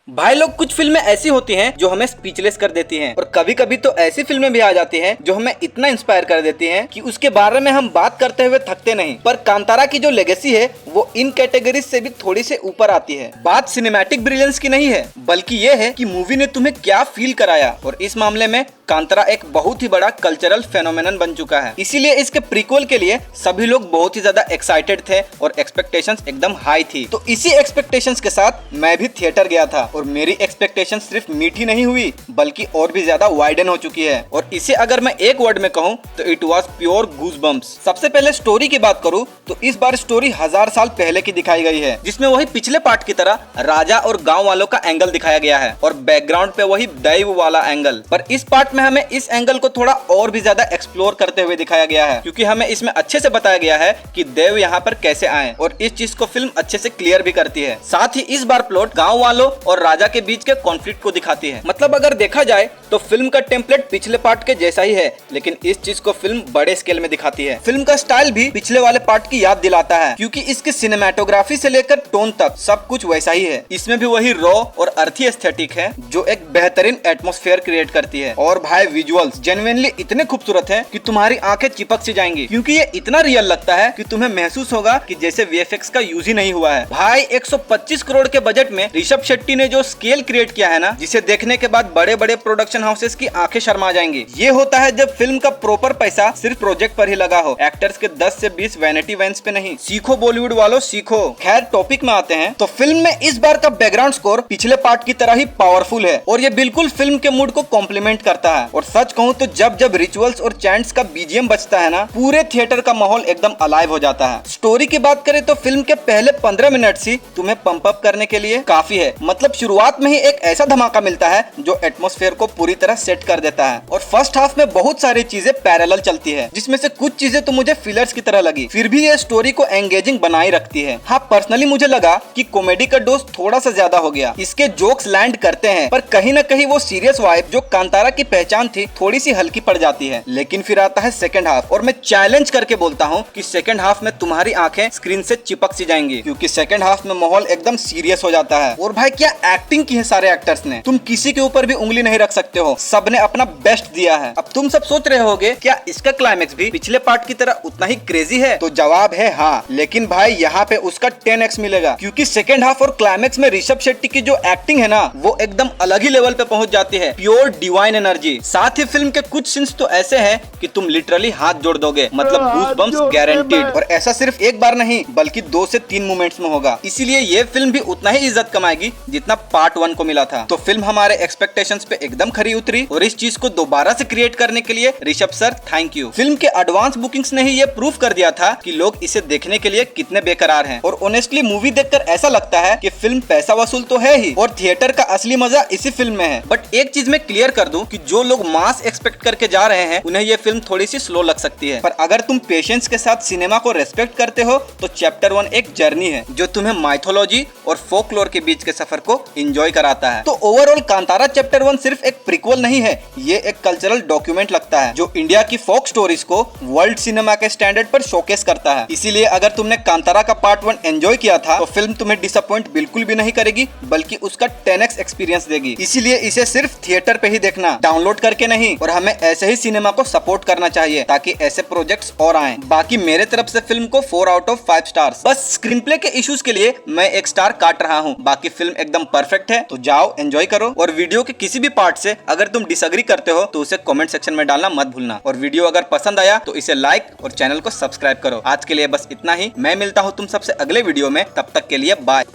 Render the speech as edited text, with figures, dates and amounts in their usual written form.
भाई लोग, कुछ फिल्में ऐसी होती हैं जो हमें स्पीचलेस कर देती हैं और कभी कभी तो ऐसी फिल्में भी आ जाती हैं जो हमें इतना इंस्पायर कर देती हैं कि उसके बारे में हम बात करते हुए थकते नहीं। पर कांतारा की जो लेगेसी है वो इन कैटेगरीज से भी थोड़ी से ऊपर आती है। बात सिनेमैटिक ब्रिलियंस की नहीं है, बल्कि ये है कि मूवी ने तुम्हें क्या फील कराया। और इस मामले में कांतारा एक बहुत ही बड़ा कल्चरल फेनोमेनन बन चुका है। इसीलिए इसके प्रीक्वल के लिए सभी लोग बहुत ही ज्यादा एक्साइटेड थे और एक्सपेक्टेशंस एकदम हाई थी। तो इसी एक्सपेक्टेशंस के साथ मैं भी थिएटर गया था और मेरी एक्सपेक्टेशंस सिर्फ मीठी नहीं हुई बल्कि और भी ज्यादा वाइडन हो चुकी है। और इसे अगर मैं एक वर्ड में कहूँ तो इट वाज प्योर गूज़बम्प्स। सबसे पहले स्टोरी की बात करूँ तो इस बार स्टोरी 1000 साल पहले की दिखाई गई है, जिसमें वही पिछले पार्ट की तरह राजा और गाँव वालों का एंगल दिखाया गया है और बैकग्राउंड पे वही दैव वाला एंगल। पर इस पार्ट में हमें इस एंगल को थोड़ा और भी ज्यादा एक्सप्लोर करते हुए दिखाया गया है, क्योंकि हमें इसमें अच्छे से बताया गया है कि देव यहाँ पर कैसे आए और इस चीज को फिल्म अच्छे से क्लियर भी करती है। साथ ही इस बार प्लॉट गांव वालों और राजा के बीच के कॉन्फ्लिक्ट को दिखाती है। मतलब अगर देखा जाए तो फिल्म का टेम्पलेट पिछले पार्ट के जैसा ही है, लेकिन इस चीज को फिल्म बड़े स्केल में दिखाती है। फिल्म का स्टाइल भी पिछले वाले पार्ट की याद दिलाता है, क्योंकि इसकी सिनेमेटोग्राफी से लेकर टोन तक सब कुछ वैसा ही है। इसमें भी वही रॉ और अर्थी एस्थेटिक है जो एक बेहतरीन एटमॉस्फेयर क्रिएट करती है। और भाई विजुअल्स जेन्युइनली इतने खूबसूरत हैं कि तुम्हारी आंखें चिपक सी जाएंगी, क्योंकि ये इतना रियल लगता है कि तुम्हें महसूस होगा कि जैसे वीएफएक्स का यूज ही नहीं हुआ है। भाई 125 करोड़ के बजट में ऋषभ शेट्टी ने जो स्केल क्रिएट किया है ना, जिसे देखने के बाद बड़े बड़े प्रोडक्शन हाउसेस की आंखें शर्मा जाएंगी। ये होता है जब फिल्म का प्रॉपर पैसा सिर्फ प्रोजेक्ट पर ही लगा हो, एक्टर्स के 10 से 20 वैनिटी वैन्स पे नहीं। सीखो बॉलीवुड वालों सीखो। खैर टॉपिक में आते हैं तो फिल्म में इस बार का बैकग्राउंड स्कोर पिछले पार्ट की तरह ही पावरफुल है और ये बिल्कुल फिल्म के मूड को कॉम्प्लीमेंट करता है। और सच कहूँ तो जब रिचुअल्स और चैंट्स का बीजीएम बजता है ना, पूरे थिएटर का माहौल एकदम अलाइव हो जाता है। स्टोरी की बात करें तो फिल्म के पहले 15 मिनट ही तुम्हें पंप अप करने के लिए काफी है। मतलब शुरुआत में ही एक ऐसा धमाका मिलता है जो एटमॉस्फेयर को पूरी तरह सेट कर देता है। और फर्स्ट हाफ में बहुत सारी चीजें पैरेलल चलती है, जिसमें से कुछ चीजें तो मुझे फिलर्स की तरह लगी, फिर भी ये स्टोरी को एंगेजिंग बनाई रखती है। हाँ, पर्सनली मुझे लगा कि कॉमेडी का डोज थोड़ा सा ज्यादा हो गया। इसके जोक्स लैंड करते हैं, पर कहीं न कहीं वो सीरियस वाइब जो कांतारा की पहचान थी थोड़ी सी हल्की पड़ जाती है। लेकिन फिर आता है सेकंड हाफ, और मैं चैलेंज करके बोलता हूँ कि सेकंड हाफ में तुम्हारी आंखें स्क्रीन से चिपक सी जाएंगी, क्योंकि सेकंड हाफ में माहौल एकदम सीरियस हो जाता है। और भाई क्या एक्टिंग की है सारे एक्टर्स ने, तुम किसी के ऊपर भी उंगली नहीं रख सकते हो, सबने अपना बेस्ट दिया है। अब तुम सब सोच रहे होगे क्या इसका क्लाइमेक्स भी पिछले पार्ट की तरह उतना ही क्रेजी है? तो जवाब है हाँ, लेकिन भाई यहाँ पे उसका 10x मिलेगा, क्योंकि सेकंड हाफ और क्लाइमेक्स में ऋषभ शेट्टी की जो एक्टिंग है ना, वो एकदम अलग ही लेवल पे पहुंच जाती है। Pure divine energy. साथ ही फिल्म के कुछ सीन्स तो ऐसे हैं कि तुम लिटरली हाथ जोड़ दोगे, मतलब गूज़बम्प्स गारंटीड। और ऐसा सिर्फ एक बार नहीं बल्कि 2 से 3 मोमेंट्स में होगा। इसीलिए ये फिल्म भी उतना ही इज्जत कमाएगी जितना पार्ट 1 को मिला था। तो फिल्म हमारे एक्सपेक्टेशंस पे एकदम खरी उतरी और इस चीज को दोबारा से क्रिएट करने के लिए Rishabh sir thank you. Film के एडवांस बुकिंग्स ने ही ये प्रूफ कर दिया था कि लोग इसे देखने के लिए कितने बेकरार हैं। और ऑनेस्टली मूवी देखकर ऐसा लगता है कि फिल्म पैसा वसूल तो है ही, और थिएटर का असली मजा इसी फिल्म में है। बट एक चीज मैं क्लियर कर दूं कि जो लोग मास एक्सपेक्ट करके जा रहे हैं उन्हें ये फिल्म थोड़ी सी स्लो लग सकती है, पर अगर तुम पेशेंस के साथ सिनेमा को रेस्पेक्ट करते हो तो चैप्टर 1 एक जर्नी है जो तुम्हें माइथोलॉजी और फोकलोर के बीच के सफर को एंजॉय कराता है। तो ओवरऑल कांतारा चैप्टर 1 सिर्फ एक प्रीक्वल नहीं है, ये एक कल्चरल डॉक्यूमेंट लगता है जो इंडिया की फोक स्टोरीज को वर्ल्ड सिनेमा के स्टैंडर्ड पर शोकेस करता है। इसीलिए अगर तुमने कांतारा का पार्ट 1 एंजॉय किया था तो फिल्म तुम्हें डिसअपॉइंट बिल्कुल भी नहीं करेगी, बल्कि उसका 10x एक्सपीरियंस देगी। इसीलिए इसे सिर्फ थिएटर पे ही देखना, डाउनलोड करके नहीं। और हमें ऐसे ही सिनेमा को सपोर्ट करना चाहिए ताकि ऐसे प्रोजेक्ट्स और आएं। बाकी मेरे तरफ से फिल्म को 4 आउट ऑफ 5 स्टार्स। बस स्क्रीन प्ले के इश्यूज के लिए मैं 1 स्टार काट रहा हूँ, बाकी फिल्म एकदम परफेक्ट है। तो जाओ एंजॉय करो। और वीडियो के किसी भी पार्ट से अगर तुम डिसएग्री करते हो तो उसे कमेंट सेक्शन में डालना मत भूलना। और वीडियो अगर पसंद आया तो इसे लाइक और चैनल को सब्सक्राइब करो। आज के लिए बस इतना ही। मैं मिलता हूँ तुम सबसे अगले वीडियो में, तब तक के लिए बाय।